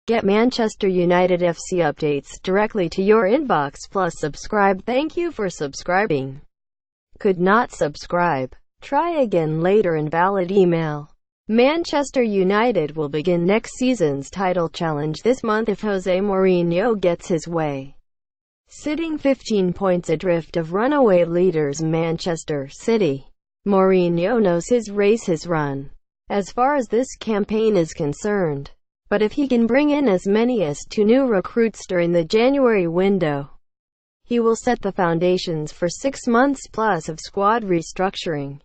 Get Manchester United FC updates directly to your inbox, plus subscribe. Thank you for subscribing. Could not subscribe? Try again later. Invalid email. Manchester United will begin next season's title challenge this month if Jose Mourinho gets his way. Sitting 15 points adrift of runaway leaders Manchester City, Mourinho knows his race is run, as far as this campaign is concerned. But if he can bring in as many as 2 new recruits during the January window, he will set the foundations for 6 months plus of squad restructuring.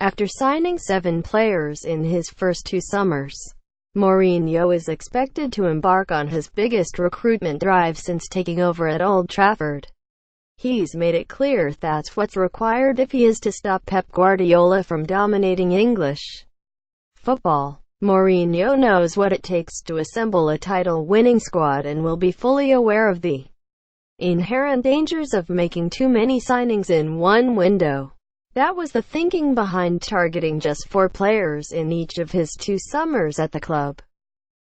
After signing 7 players in his first 2 summers, Mourinho is expected to embark on his biggest recruitment drive since taking over at Old Trafford. He's made it clear that's what's required if he is to stop Pep Guardiola from dominating English football. Mourinho knows what it takes to assemble a title-winning squad and will be fully aware of the inherent dangers of making too many signings in one window. That was the thinking behind targeting just 4 players in each of his 2 summers at the club.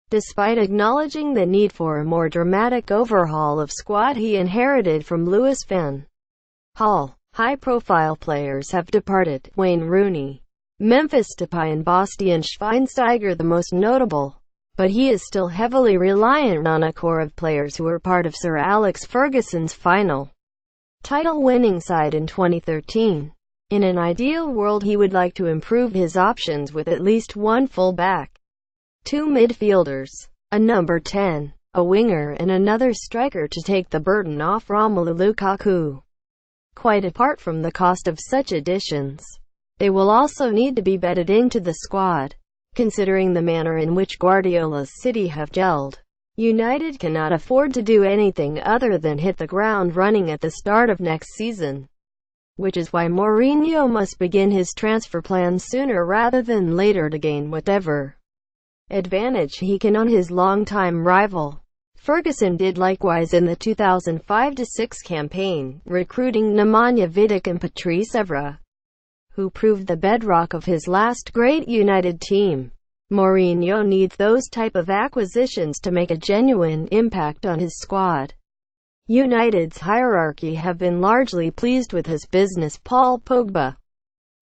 Despite acknowledging the need for a more dramatic overhaul of squad he inherited from Louis van Gaal, high-profile players have departed: Wayne Rooney, Memphis Depay and Bastian Schweinsteiger the most notable. But he is still heavily reliant on a core of players who were part of Sir Alex Ferguson's final title-winning side in 2013. In an ideal world he would like to improve his options with at least 1 full-back, 2 midfielders, a number 10, a winger and another striker to take the burden off Romelu Lukaku. Quite apart from the cost of such additions, they will also need to be bedded into the squad. Considering the manner in which Guardiola's City have gelled, United cannot afford to do anything other than hit the ground running at the start of next season. Which is why Mourinho must begin his transfer plans sooner rather than later to gain whatever advantage he can on his longtime rival. Ferguson did likewise in the 2005-06 campaign, recruiting Nemanja Vidic and Patrice Evra, who proved the bedrock of his last great United team. Mourinho needs those type of acquisitions to make a genuine impact on his squad. United's hierarchy have been largely pleased with his business. Paul Pogba,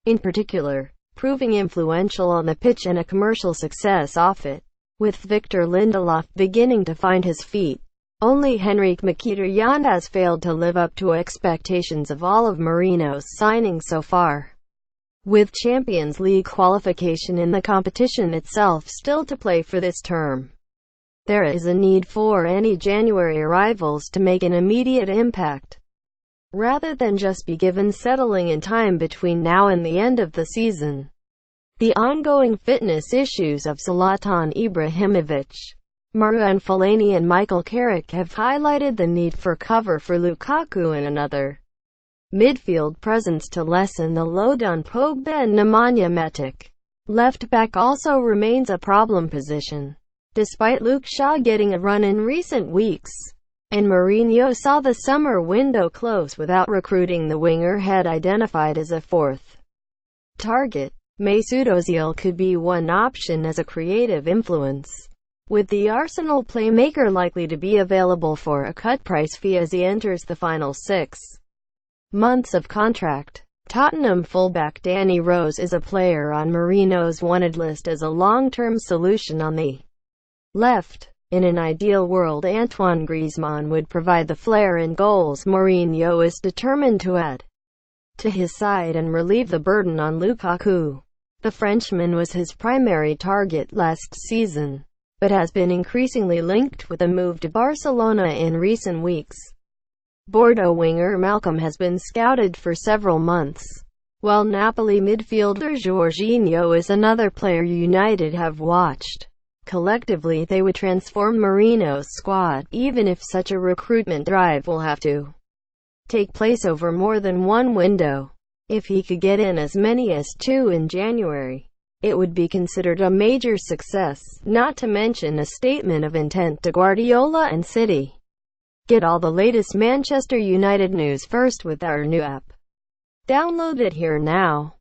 in particular, proving influential on the pitch and a commercial success off it, with Victor Lindelof beginning to find his feet. Only Henrikh Mkhitaryan has failed to live up to expectations of all of Mourinho's signings so far, with Champions League qualification in the competition itself still to play for this term. There is a need for any January arrivals to make an immediate impact, rather than just be given settling in time between now and the end of the season. The ongoing fitness issues of Zlatan Ibrahimovic, Marouane Fellaini and Michael Carrick have highlighted the need for cover for Lukaku and another midfield presence to lessen the load on Pogba and Nemanja Matic. Left back also remains a problem position, despite Luke Shaw getting a run in recent weeks, and Mourinho saw the summer window close without recruiting the winger had identified as a 4th target. Mesut Ozil could be one option as a creative influence, with the Arsenal playmaker likely to be available for a cut-price fee as he enters the final 6 months of contract. Tottenham fullback Danny Rose is a player on Mourinho's wanted list as a long-term solution on the left. In an ideal world, Antoine Griezmann would provide the flair and goals Mourinho is determined to add to his side and relieve the burden on Lukaku. The Frenchman was his primary target last season, but has been increasingly linked with a move to Barcelona in recent weeks. Bordeaux winger Malcolm has been scouted for several months, while Napoli midfielder Jorginho is another player United have watched. Collectively they would transform Mourinho's squad, even if such a recruitment drive will have to take place over more than one window. If he could get in as many as 2 in January, it would be considered a major success, not to mention a statement of intent to Guardiola and City. Get all the latest Manchester United news first with our new app. Download it here now.